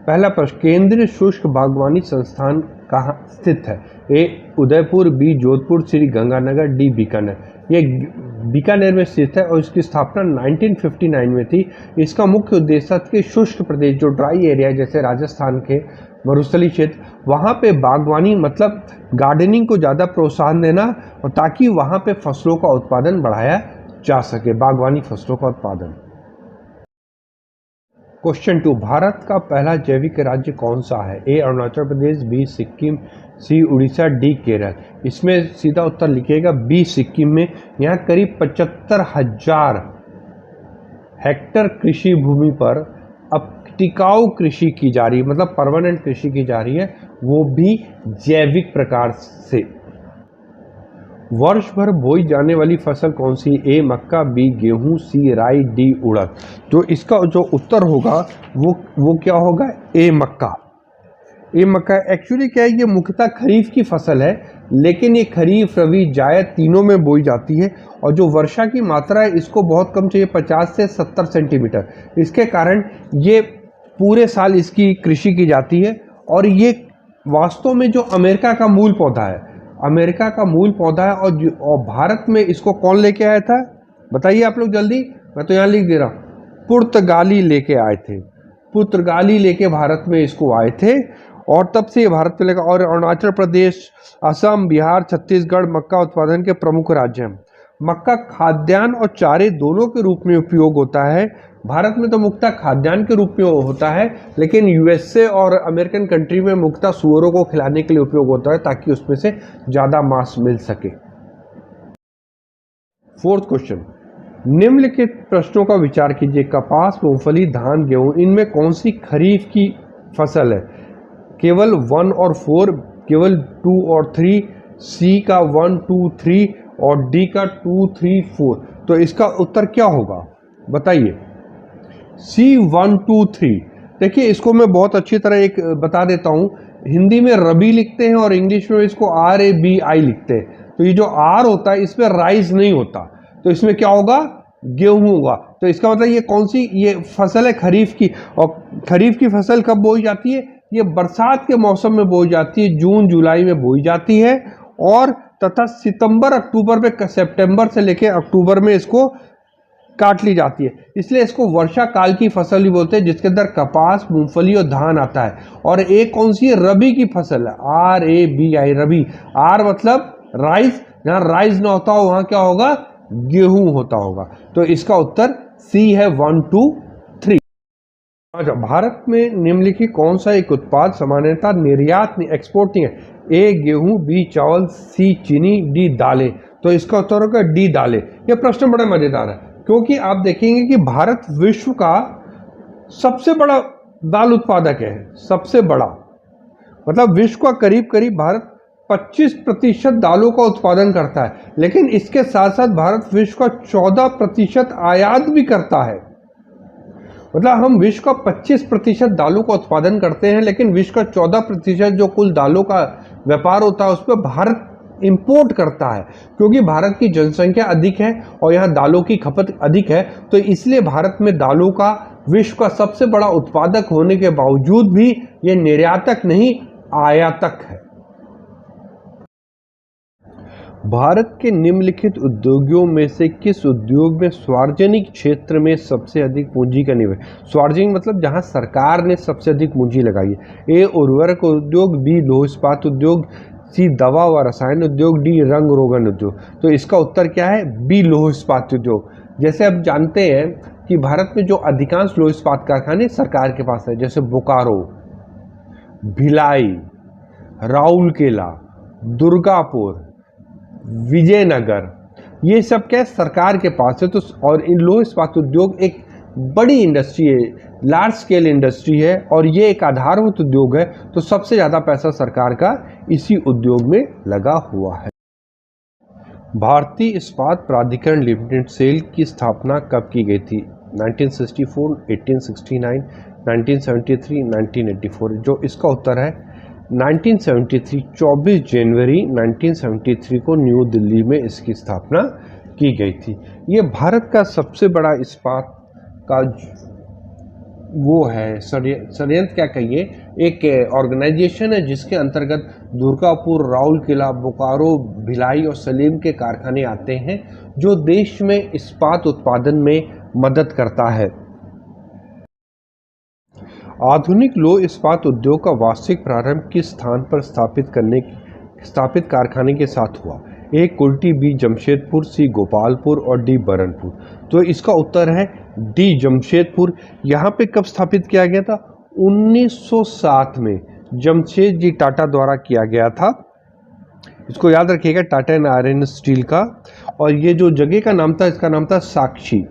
पहला प्रश्न, केंद्रीय शुष्क बागवानी संस्थान कहाँ स्थित है? ए उदयपुर, बी जोधपुर, सी गंगानगर, डी बीकानेर। ये बीकानेर में स्थित है और इसकी स्थापना 1959 में थी। इसका मुख्य उद्देश्य था कि शुष्क प्रदेश जो ड्राई एरिया जैसे राजस्थान के मरुस्थलीय क्षेत्र, वहाँ पे बागवानी मतलब गार्डनिंग को ज़्यादा प्रोत्साहन देना और ताकि वहाँ पे फसलों का उत्पादन बढ़ाया जा सके, बागवानी फसलों का उत्पादन। क्वेश्चन 2, भारत का पहला जैविक राज्य कौन सा है? ए अरुणाचल प्रदेश, बी सिक्किम, सी उड़ीसा, डी केरल। इसमें सीधा उत्तर लिखिएगा बी सिक्किम में। यहाँ करीब 75,000 हेक्टेयर कृषि भूमि पर अब टिकाऊ कृषि की जा रही है, मतलब परमानेंट कृषि की जा रही है, वो भी जैविक प्रकार से। वर्ष भर बोई जाने वाली फसल कौन सी? ए मक्का, बी गेहूं, सी राई, डी उड़द। तो इसका जो उत्तर होगा वो क्या होगा? ए मक्का। ये मक्का एक्चुअली क्या है, ये मुख्यतः खरीफ की फसल है, लेकिन ये खरीफ, रबी, जायद तीनों में बोई जाती है और जो वर्षा की मात्रा है इसको बहुत कम चाहिए, 50 से 70 सेंटीमीटर। इसके कारण ये पूरे साल इसकी कृषि की जाती है और ये वास्तव में जो अमेरिका का मूल पौधा है, अमेरिका का मूल पौधा है और भारत में इसको कौन लेके आया था बताइए आप लोग जल्दी, मैं तो यहाँ लिख दे रहा हूँ। पुर्तगाली लेके आए थे, पुर्तगाली लेके भारत में इसको आए थे और तब से ये भारत में लगा। और अरुणाचल प्रदेश, असम, बिहार, छत्तीसगढ़ मक्का उत्पादन के प्रमुख राज्य हैं। मक्का खाद्यान्न और चारे दोनों के रूप में उपयोग होता है। भारत में तो मुख्यतः खाद्यान्न के रूप में होता है, लेकिन यूएसए और अमेरिकन कंट्री में मुख्यतः सूअरों को खिलाने के लिए उपयोग होता है ताकि उसमें से ज़्यादा मांस मिल सके। फोर्थ क्वेश्चन, निम्नलिखित प्रश्नों का विचार कीजिए। कपास, मूंगफली, धान, गेहूं, इनमें कौन सी खरीफ की फसल है? केवल 1 और 4, केवल 2 और 3, सी का 1, 2, 3 और डी का 2, 3, 4। तो इसका उत्तर क्या होगा बताइए? सी 1, 2, 3। देखिए इसको मैं बहुत अच्छी तरह एक बता देता हूँ। हिंदी में रबी लिखते हैं और इंग्लिश में इसको RABI लिखते हैं। तो ये जो R होता है इसमें राइस नहीं होता, तो इसमें क्या होगा? गेहूं होगा। तो इसका मतलब ये कौन सी ये फसल है? खरीफ की। और खरीफ की फसल कब बोई जाती है? ये बरसात के मौसम में बोई जाती है, जून जुलाई में बोई जाती है और तथा सितंबर अक्टूबर में, सितंबर से लेकर अक्टूबर में इसको काट ली जाती है। इसलिए इसको वर्षा काल की फसल ही बोलते हैं, जिसके अंदर कपास, मूंगफली और धान आता है। और एक कौन सी रबी की फसल है? RABI, रबी। R मतलब राइस, जहां राइस ना होता हो वहां क्या होगा? गेहूं होता होगा। तो इसका उत्तर सी है 1, 2, 3। अच्छा, भारत में निम्नलिखित कौन सा एक उत्पाद सामान्यतः निर्यात एक्सपोर्टिंग है? ए गेहूं, बी चावल, सी चीनी, डी दालें। तो इसका उत्तर होगा डी दालें। यह प्रश्न बड़ा मजेदार है क्योंकि आप देखेंगे कि भारत विश्व का सबसे बड़ा दाल उत्पादक है, सबसे बड़ा, मतलब विश्व का करीब करीब भारत 25% दालों का उत्पादन करता है। लेकिन इसके साथ साथ भारत विश्व का 14% आयात भी करता है। मतलब हम विश्व का 25% दालों का उत्पादन करते हैं, लेकिन विश्व का 14% जो कुल दालों का व्यापार होता है उस पर भारत इंपोर्ट करता है। क्योंकि भारत की जनसंख्या अधिक है और यहाँ दालों की खपत अधिक है, तो इसलिए भारत में दालों का विश्व का सबसे बड़ा उत्पादक होने के बावजूद भी ये निर्यातक नहीं, आयातक है। भारत के निम्नलिखित उद्योगों में से किस उद्योग में सार्वजनिक क्षेत्र में सबसे अधिक पूंजी का निवेश? सार्वजनिक मतलब जहां सरकार ने सबसे अधिक पूंजी लगाई है। ए उर्वरक उद्योग, बी लौह इस्पात उद्योग, सी दवा व रसायन उद्योग, डी रंग रोगन उद्योग। तो इसका उत्तर क्या है? बी लौह इस्पात उद्योग। जैसे आप जानते हैं कि भारत में जो अधिकांश लौह इस्पात कारखाने सरकार के पास है, जैसे बोकारो, भिलाई, राउरकेला, दुर्गापुर, विजयनगर, ये सब क्या सरकार के पास है। तो और इन लौह इस्पात उद्योग एक बड़ी इंडस्ट्री है, लार्ज स्केल इंडस्ट्री है और ये एक आधारभूत उद्योग है। तो सबसे ज़्यादा पैसा सरकार का इसी उद्योग में लगा हुआ है। भारतीय इस्पात प्राधिकरण लिमिटेड सेल की स्थापना कब की गई थी? 1964, 1869, 1973, 1984। जो इसका उत्तर है 1973, 24 जनवरी 1973 को न्यू दिल्ली में इसकी स्थापना की गई थी। ये भारत का सबसे बड़ा इस्पात का वो है षड्यंत्र क्या कहिए, एक ऑर्गेनाइजेशन है जिसके अंतर्गत दुर्गापुर, राउरकेला, बोकारो, भिलाई और सलीम के कारखाने आते हैं, जो देश में इस्पात उत्पादन में मदद करता है। आधुनिक लौह इस्पात उद्योग का वास्तविक प्रारंभ किस स्थान पर स्थापित कारखाने के साथ हुआ? ए कुल्टी, बी जमशेदपुर, सी गोपालपुर और डी बरनपुर। तो इसका उत्तर है डी जमशेदपुर। यहाँ पे कब स्थापित किया गया था? 1907 में जमशेद जी टाटा द्वारा किया गया था। इसको याद रखिएगा, टाटा एंड आयरन स्टील का। और ये जो जगह का नाम था, इसका नाम था साक्षी।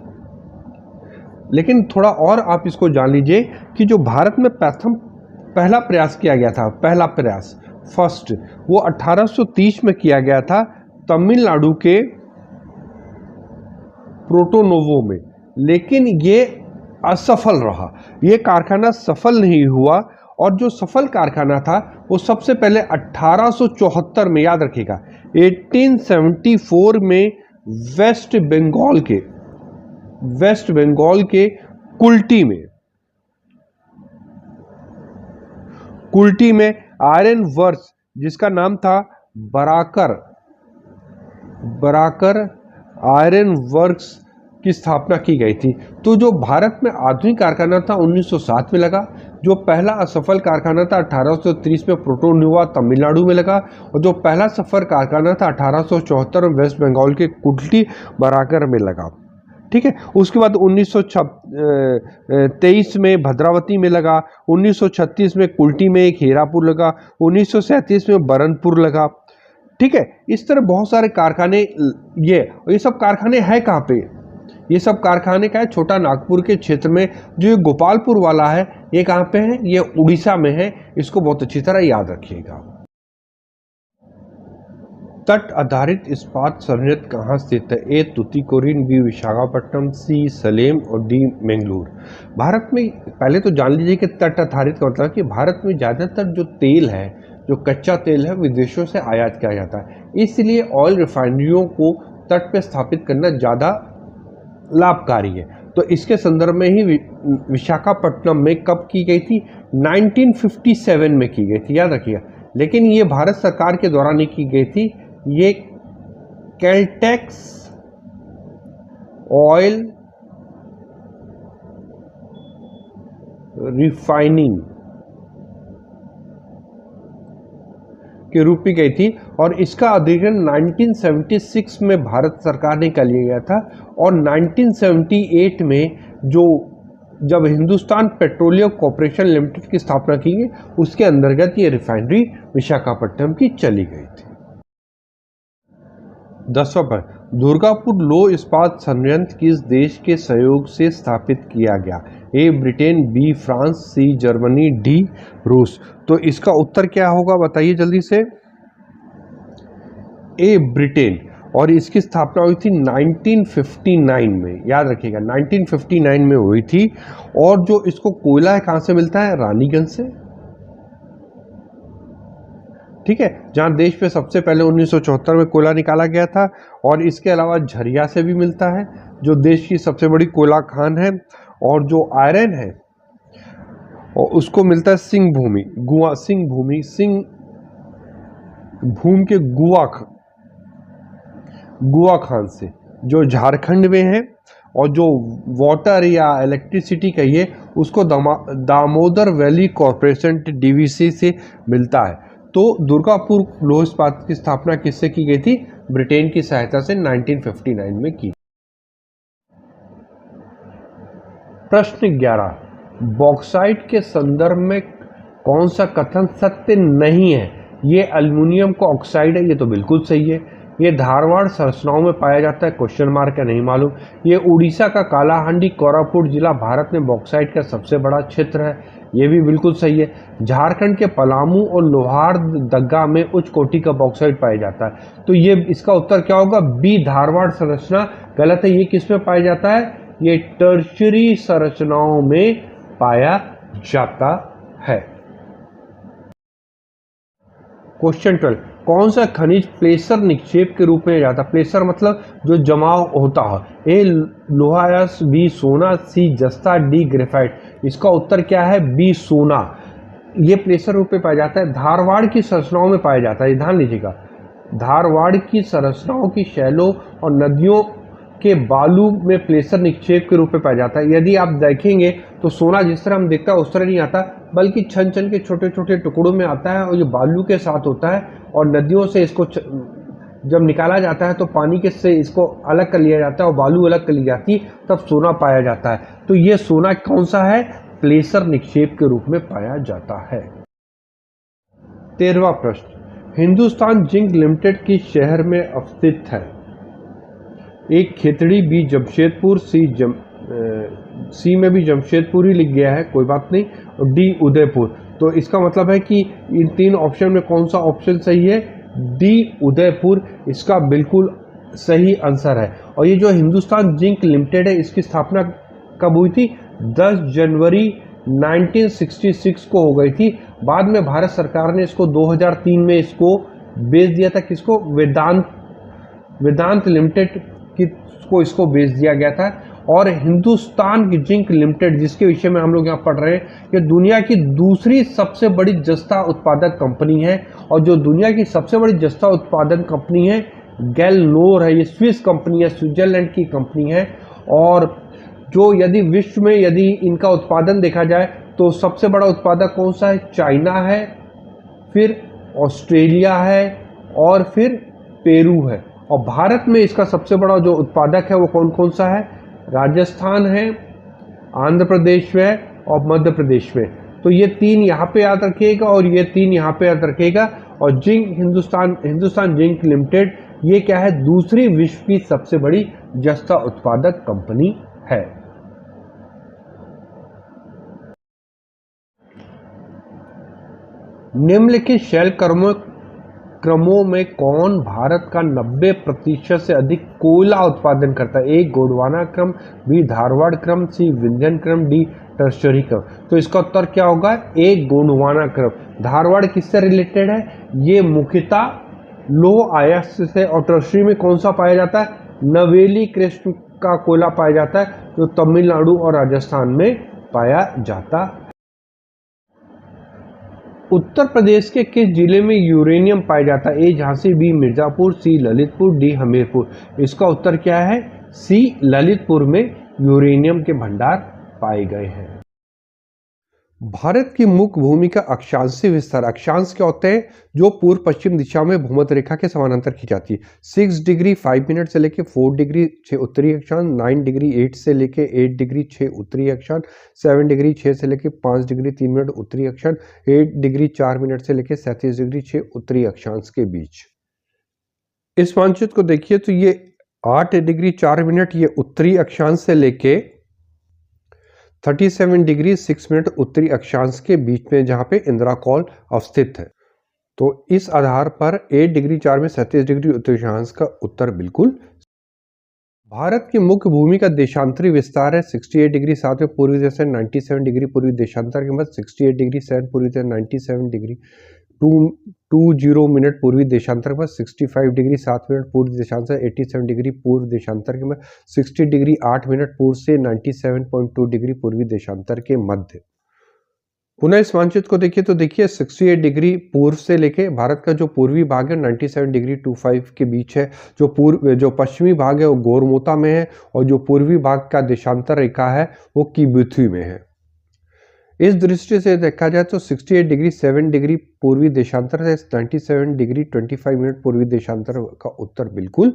लेकिन थोड़ा और आप इसको जान लीजिए कि जो भारत में पहला प्रयास किया गया था, पहला प्रयास फर्स्ट, वो 1830 में किया गया था तमिलनाडु के प्रोटोनोवो में। लेकिन ये असफल रहा, ये कारखाना सफल नहीं हुआ। और जो सफल कारखाना था वो सबसे पहले 1874 में, याद रखिएगा, 1874 में वेस्ट बंगाल के कुल्टी में आयरन वर्क्स, जिसका नाम था बराकर आयरन वर्क्स की स्थापना की गई थी। तो जो भारत में आधुनिक कारखाना था 1907 में लगा, जो पहला असफल कारखाना था 1830 में प्रोटोनोवा तमिलनाडु में लगा, और जो पहला सफल कारखाना था 1874 में वेस्ट बंगाल के कुल्टी बराकर में लगा। ठीक है, उसके बाद 1923 में भद्रावती में लगा, 1936 में कुल्टी में एक हीरापुर लगा, 1937 में बरनपुर लगा। ठीक है, इस तरह बहुत सारे कारखाने, ये सब कारखाने हैं कहाँ पे? ये सब कारखाने का है छोटा नागपुर के क्षेत्र में। जो ये गोपालपुर वाला है, ये कहाँ पे है? ये उड़ीसा में है। इसको बहुत अच्छी तरह याद रखिएगा। तट आधारित इस्पात संयंत्र कहाँ स्थित है? ए तुतीकोरिन, बी विशाखापट्टनम, सी सलेम और डी मैंगलोर। भारत में पहले तो जान लीजिए कि तट आधारित का मतलब कि भारत में ज़्यादातर जो तेल है, जो कच्चा तेल है, विदेशों से आयात किया जाता है। इसलिए ऑयल रिफाइनरियों को तट पे स्थापित करना ज़्यादा लाभकारी है। तो इसके संदर्भ में ही विशाखापट्टनम में कब की गई थी? 1957 में की गई थी, याद रखिएगा। लेकिन ये भारत सरकार के द्वारा नहीं की गई थी, ये कैलटेक्स ऑयल रिफाइनिंग के रूप में गई थी। और इसका अधिग्रहण 1976 में भारत सरकार ने कर लिया गया था। और 1978 में जब हिंदुस्तान पेट्रोलियम कॉर्पोरेशन लिमिटेड की स्थापना की गई, उसके अंतर्गत ये रिफाइनरी विशाखापट्टनम की चली गई थी। 10वां प्रश्न, दुर्गापुर लौह इस्पात संयंत्र किस देश के सहयोग से स्थापित किया गया? A Britain, B France, C Germany, D रूस। तो इसका उत्तर क्या होगा, बताइए जल्दी से। A Britain. और इसकी स्थापना हुई थी 1959 में, याद रखिएगा 1959 में हुई थी। और जो इसको कोयला है कहाँ से मिलता है? रानीगंज से। ठीक है, जहाँ देश पे सबसे पहले 1974 में कोयला निकाला गया था। और इसके अलावा झरिया से भी मिलता है, जो देश की सबसे बड़ी कोयला खान है। और जो आयरन है और उसको मिलता है सिंह भूमि के गुआ खान से, जो झारखंड में है। और जो वाटर या इलेक्ट्रिसिटी कहिए, उसको दामोदर वैली कॉरपोरेशन डीवीसी से मिलता है। तो दुर्गापुर लौह इस्पात की स्थापना किससे की गई थी? ब्रिटेन की सहायता से 1959 में की। प्रश्न 11, बॉक्साइट के संदर्भ में कौन सा कथन सत्य नहीं है? ये एल्युमिनियम का ऑक्साइड है, ये तो बिल्कुल सही है। ये धारवाड़ संरचनाओं में पाया जाता है, क्वेश्चन मार्क है, नहीं मालूम। ये उड़ीसा का कालाहांडी कोरापुट जिला भारत में बॉक्साइट का सबसे बड़ा क्षेत्र है, ये भी बिल्कुल सही है। झारखंड के पलामू और लोहारदगा में उच्च कोटि का बॉक्साइट पाया जाता है। तो ये इसका उत्तर क्या होगा? बी धारवाड़ संरचना गलत है। ये किस में पाया जाता है? ये टर्शियरी संरचनाओं में पाया जाता है। क्वेश्चन 12, कौन सा खनिज प्लेसर निक्षेप के रूप में जाता है? प्लेसर मतलब जो जमाव होता है। ए लोहा, एस, बी सोना, सी जस्ता, डी ग्रेफाइट। इसका उत्तर क्या है? बी सोना। ये प्लेसर रूप में पाया जाता है, धारवाड़ की संरचनाओं में पाया जाता है। ध्यान लीजिएगा, धारवाड़ की संरचनाओं की शैलों और नदियों के बालू में प्लेसर निक्षेप के रूप में पाया जाता है। यदि आप देखेंगे तो सोना जिस तरह हम देखता है उस तरह नहीं आता, बल्कि छन छन के छोटे छोटे टुकड़ों में आता है और ये बालू के साथ होता है। और नदियों से इसको जब निकाला जाता है तो पानी के से इसको अलग कर लिया जाता है और बालू अलग कर ली जाती है, तब सोना पाया जाता है। तो ये सोना कौन सा है? प्लेसर निक्षेप के रूप में पाया जाता है। 13वां प्रश्न, हिंदुस्तान जिंक लिमिटेड किस शहर में अवस्थित है? एक खेतड़ी, बी जमशेदपुर, सी में भी जमशेदपुर ही लिख गया है, कोई बात नहीं, और डी उदयपुर। तो इसका मतलब है कि इन तीन ऑप्शन में कौन सा ऑप्शन सही है? डी उदयपुर इसका बिल्कुल सही आंसर है। और ये जो हिंदुस्तान जिंक लिमिटेड है, इसकी स्थापना कब हुई थी? 10 जनवरी 1966 को हो गई थी। बाद में भारत सरकार ने इसको 2003 में इसको बेच दिया था। किसको? वेदांत लिमिटेड को इसको बेच दिया गया था। और हिंदुस्तान की जिंक लिमिटेड, जिसके विषय में हम लोग यहाँ पढ़ रहे हैं, ये दुनिया की दूसरी सबसे बड़ी जस्ता उत्पादक कंपनी है। और जो दुनिया की सबसे बड़ी जस्ता उत्पादन कंपनी है गैलनोर है। ये स्विस कंपनी है, स्विट्जरलैंड की कंपनी है। और जो यदि विश्व में यदि इनका उत्पादन देखा जाए तो सबसे बड़ा उत्पादक कौन सा है? चाइना है, फिर ऑस्ट्रेलिया है और फिर पेरू है। और भारत में इसका सबसे बड़ा जो उत्पादक है वो कौन कौन सा है? राजस्थान है, आंध्र प्रदेश है और मध्य प्रदेश में। तो ये तीन यहाँ पे याद रखिएगा और ये तीन यहाँ पे याद रखिएगा। और हिंदुस्तान जिंक लिमिटेड ये क्या है? दूसरी विश्व की सबसे बड़ी जस्ता उत्पादक कंपनी है। निम्नलिखित शैल क्रमों में कौन भारत का 90% से अधिक कोयला उत्पादन करता है? ए गोंडवाना क्रम, बी धारवाड़ क्रम, सी विंध्यन क्रम, डी टर्शरी क्रम। तो इसका उत्तर क्या होगा? ए गोंडवाना क्रम। धारवाड़ किससे रिलेटेड है? ये मुख्यतः लौह अयस्क से। और टर्शरी में कौन सा पाया जाता है? नवेली कृष्ण का कोयला पाया जाता है, जो तमिलनाडु और राजस्थान में पाया जाता है। उत्तर प्रदेश के किस जिले में यूरेनियम पाया जाता है? ए झांसी, बी मिर्जापुर, सी ललितपुर, डी हमीरपुर। इसका उत्तर क्या है? सी ललितपुर में यूरेनियम के भंडार पाए गए हैं। भारत की मुख्य भूमि का अक्षांशीय विस्तार। अक्षांश क्या होते हैं? जो पूर्व पश्चिम दिशा में भूमध्य रेखा के समानांतर खिंचाती है। 6 डिग्री 5 मिनट से लेके 4 डिग्री 6 उत्तरी अक्षांश, 9 डिग्री 8 से लेके 8 डिग्री 6 उत्तरी अक्षांश, 7 डिग्री 6 से लेके 5 डिग्री 3 मिनट उत्तरी अक्षांश, 8 डिग्री 4 मिनट से लेके 37 डिग्री 6 उत्तरी अक्षांश के बीच। इस मानचित्र को देखिए तो ये 8 डिग्री 4 मिनट ये उत्तरी अक्षांश से लेके 37 डिग्री 6 मिनट उत्तरी अक्षांश के बीच में जहां पे इंदिरा कॉल अवस्थित है। तो इस आधार पर 8 डिग्री 4 में 37 डिग्री उत्तरी अक्षांश का उत्तर बिल्कुल। भारत की मुख्य भूमि का देशांतरी विस्तार है 68 डिग्री 7 में पूर्वी दिशा, 97 डिग्री पूर्वी देशांतर के बाद 68 डिग्री 7 पूर्वी दिशा, 97 डिग्री 20 मिनट पूर्वी देशांतर पर, 65 डिग्री 7 मिनट पूर्व देशांतर, 87 डिग्री पूर्व देशांतर के मध्य, 60 डिग्री 8 मिनट पूर्व से 97.2 डिग्री पूर्वी देशांतर के मध्य। पुनः इस मानचित्र को देखिए तो देखिए 68 डिग्री पूर्व से लेके भारत का जो पूर्वी भाग है 97 डिग्री 25 के बीच है। जो पश्चिमी भाग है वो गोरमोता में है और जो पूर्वी भाग का देशांतर रेखा है वो किबुथी में है। इस दृष्टि से देखा जाए तो 68 डिग्री 7 डिग्री पूर्वी देशांतर से 97 डिग्री 25 मिनट पूर्वी देशांतर का उत्तर बिल्कुल।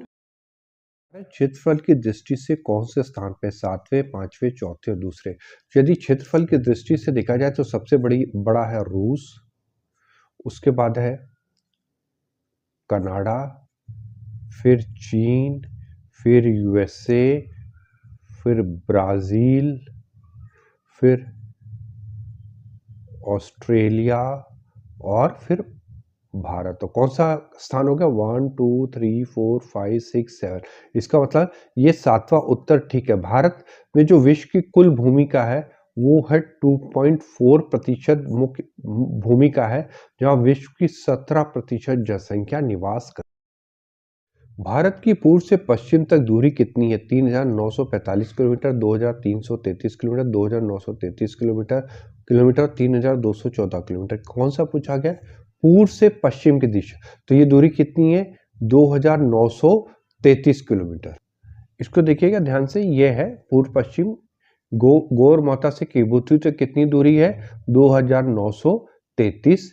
क्षेत्रफल की दृष्टि से कौन से स्थान पे? 7वें, 5वें, चौथे और दूसरे। यदि क्षेत्रफल की दृष्टि से देखा जाए तो सबसे बड़ा है रूस, उसके बाद है कनाडा, फिर चीन, फिर यूएसए, फिर ब्राजील, फिर ऑस्ट्रेलिया और फिर भारत। तो कौन सा स्थान हो गया? 1 2 3 4 5 6 7। इसका मतलब ये 7वां उत्तर ठीक है। भारत में जो विश्व की कुल भूमि का है वो है 2.4% मुख्य भूमि का है, जहां विश्व की 17% जनसंख्या निवास कर। भारत की पूर्व से पश्चिम तक दूरी कितनी है? 3,945 किलोमीटर, 2,333 किलोमीटर, 2,933 किलोमीटर, 3,214 किलोमीटर। कौन सा पूछा गया? पूर्व से पश्चिम की दिशा। तो ये दूरी कितनी है? 2,933 किलोमीटर। इसको देखिएगा ध्यान से, ये है पूर्व पश्चिम। गौर माता से किबुतु तक कितनी दूरी है? 2,933।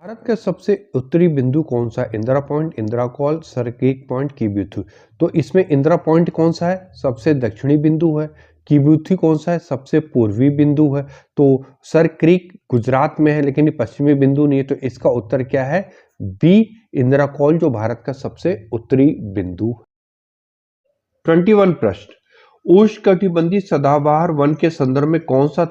भारत का सबसे उत्तरी बिंदु कौन सा है? Indira point, Indira col, Sir Creek point, Kibithu. तो इसमें इंदिरा पॉइंट कौन सा है? सबसे दक्षिणी बिंदु है। किब्यूथु कौन सा है? सबसे पूर्वी बिंदु है। तो सरक्रीक गुजरात में है, लेकिन ये पश्चिमी बिंदु नहीं है। तो इसका उत्तर क्या है? बी, इंदिरा कॉल, जो भारत का सबसे उत्तरी बिंदु। 21 प्रश्न, उष्णकटिबंधीय सदाबहार वन के संदर्भ में कौन सा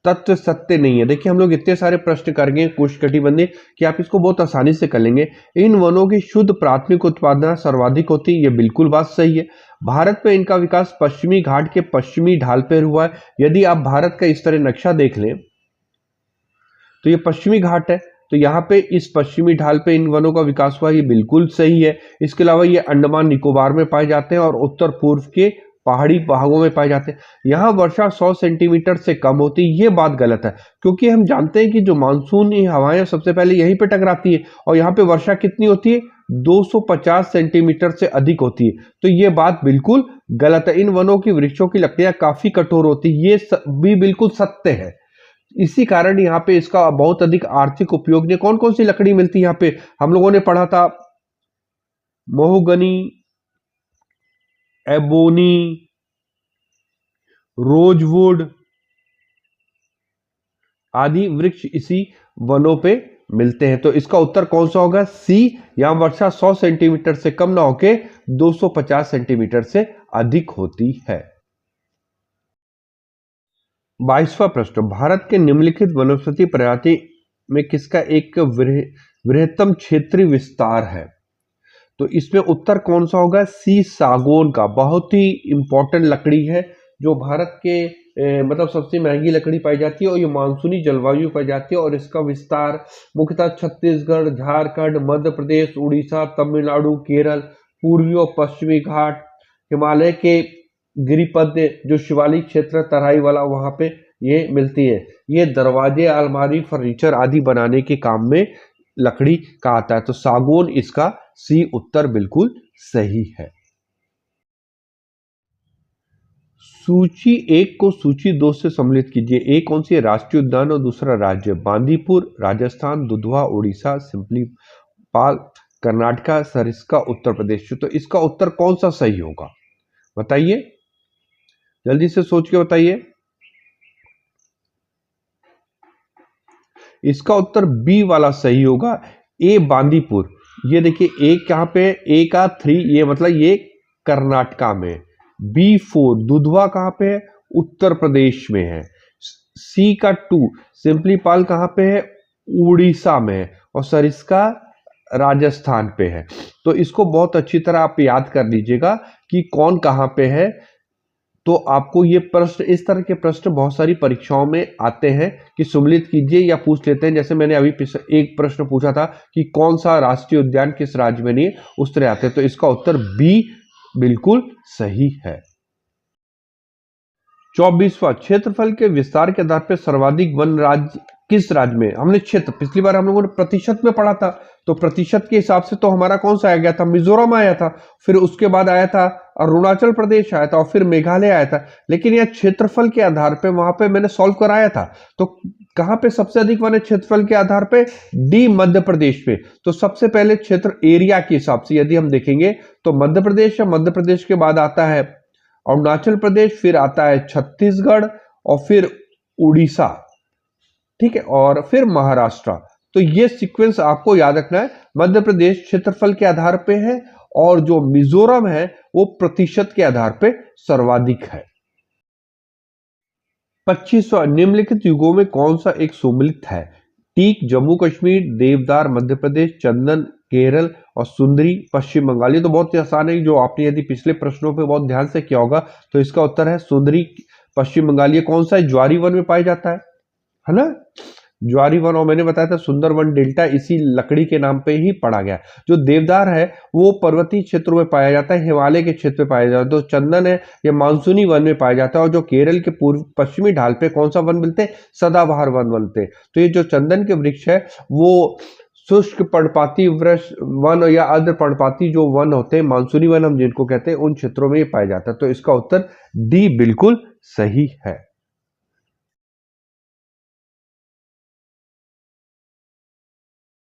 तत्व सत्य नहीं है? देखिए हम लोग इतने सारे प्रश्न करेंगे उष्णकटिबंधीय कि आप इसको बहुत आसानी से कर लेंगे। इन वनों की शुद्ध प्राथमिक उत्पादन सर्वाधिक होती है, ये बिल्कुल बात सही है। भारत में इनका विकास पश्चिमी घाट के पश्चिमी ढाल पर हुआ है। यदि आप भारत का इस तरह नक्शा देख लें तो ये पश्चिमी घाट है, तो यहाँ पे इस पश्चिमी ढाल पे इन वनों का विकास हुआ, ये बिल्कुल सही है। इसके अलावा ये अंडमान निकोबार में पाए जाते हैं और उत्तर पूर्व के पहाड़ी भागों में पाए जाते हैं। यहाँ वर्षा 100 सेंटीमीटर से कम होती है, ये बात गलत है, क्योंकि हम जानते हैं कि जो मानसूनी हवाएं सबसे पहले यहीं पे टकराती है और यहाँ पे वर्षा कितनी होती है? 250 सेंटीमीटर से अधिक होती है। तो ये बात बिल्कुल गलत है। इन वनों की वृक्षों की लकड़ियां काफी कठोर होती है, ये भी बिल्कुल सत्य है। इसी कारण यहाँ पे इसका बहुत अधिक आर्थिक उपयोग नहीं। कौन कौन सी लकड़ी मिलती है यहाँ पे? हम लोगों ने पढ़ा था महोगनी, एबोनी, रोजवुड आदि वृक्ष इसी वनों पे मिलते हैं। तो इसका उत्तर कौन सा होगा? सी। यहां वर्षा 100 सेंटीमीटर से कम ना होके 250 सेंटीमीटर से अधिक होती है। 22वां प्रश्न, भारत के निम्नलिखित वनस्पति प्रजाति में किसका एक वृहत्तम क्षेत्रीय विस्तार है? तो इसमें उत्तर कौन सा होगा? सी, सागौन का। बहुत ही इंपॉर्टेंट लकड़ी है, जो भारत के मतलब सबसे महंगी लकड़ी पाई जाती है और ये मानसूनी जलवायु पाई जाती है। और इसका विस्तार मुख्यतः छत्तीसगढ़, झारखंड, मध्य प्रदेश, उड़ीसा, तमिलनाडु, केरल, पूर्वी और पश्चिमी घाट, हिमालय के गिरिपद जो शिवालिक क्षेत्र तराई वाला, वहां पे ये मिलती है। ये दरवाजे, अलमारी, फर्नीचर आदि बनाने के काम में लकड़ी का आता है। तो सागौन इसका सी उत्तर बिल्कुल सही है। सूची 1 को सूची 2 से सम्मिलित कीजिए। एक कौन सी है? राष्ट्रीय उद्यान और दूसरा राज्य। बांदीपुर राजस्थान, दुधवा उड़ीसा, सिम्पलीपाल कर्नाटका, सरिस्का उत्तर प्रदेश। तो इसका उत्तर कौन सा सही होगा बताइए, जल्दी से सोच के बताइए। इसका उत्तर बी वाला सही होगा, ए बांदीपुर। ये देखिए एक यहाँ पे ए का 3, ये मतलब ये कर्नाटका में। B4 दुधवा कहाँ पे है? उत्तर प्रदेश में है। सी का 2 सिंपलीपाल कहाँ पे है? उड़ीसा में है। और सरिस्का राजस्थान पे है। तो इसको बहुत अच्छी तरह आप याद कर लीजिएगा कि कौन कहाँ पे है। तो आपको ये प्रश्न, इस तरह के प्रश्न बहुत सारी परीक्षाओं में आते हैं कि सम्मिलित कीजिए या पूछ लेते हैं। जैसे मैंने अभी एक प्रश्न पूछा था कि कौन सा राष्ट्रीय उद्यान किस राज्य में नहीं है, उस तरह आते हैं। तो इसका उत्तर बी बिल्कुल सही है। 24वां, क्षेत्रफल के विस्तार के आधार पर सर्वाधिक वन राज्य किस राज्य में? हमने क्षेत्र, पिछली बार हम लोगों ने प्रतिशत में पढ़ा था, तो प्रतिशत के हिसाब से तो हमारा कौन सा आ गया था? मिजोरम आया था। फिर उसके बाद आया था अरुणाचल प्रदेश आया था और फिर मेघालय आया था। लेकिन यह क्षेत्रफल के आधार पे वहां पे मैंने सॉल्व कराया था। तो कहां पे सबसे अधिक वन है क्षेत्रफल के आधार पे? डी, मध्य प्रदेश पे। तो सबसे पहले क्षेत्र एरिया के हिसाब से यदि हम देखेंगे तो मध्य प्रदेश है, मध्य प्रदेश के बाद आता है अरुणाचल प्रदेश, फिर आता है छत्तीसगढ़ और फिर उड़ीसा, ठीक है, और फिर महाराष्ट्र। तो ये सीक्वेंस आपको याद रखना है। मध्य प्रदेश क्षेत्रफल के आधार पे है और जो मिजोरम है वो प्रतिशत के आधार पे सर्वाधिक है। 25वां, निम्नलिखित युगों में कौन सा एक सुमिलित है? टीक जम्मू कश्मीर, देवदार मध्य प्रदेश, चंदन केरल और सुंदरी पश्चिम बंगाल। ये तो बहुत ही आसान है, जो आपने यदि पिछले प्रश्नों पे बहुत ध्यान से किया होगा तो इसका उत्तर है सुंदरी पश्चिम बंगाल। ये कौन सा ज्वारी वन में पाया जाता है ना, ज्वारी वन। और मैंने बताया था सुंदरवन डेल्टा इसी लकड़ी के नाम पे ही पड़ा गया। जो देवदार है वो पर्वतीय क्षेत्रों में पाया जाता है, हिमालय के क्षेत्र में पाया जाता है। तो चंदन है ये मानसूनी वन में पाया जाता है। और जो केरल के पूर्व पश्चिमी ढाल पे कौन सा वन मिलते हैं, सदाबहार वन मिलते हैं। तो ये जो चंदन के वृक्ष है वो शुष्क पर्णपाती वृक्ष वन या अर्ध पर्णपाती जो वन होते हैं, मानसूनी वन हम जिनको कहते हैं, उन क्षेत्रों में ये पाया जाता है। तो इसका उत्तर डी बिल्कुल सही है।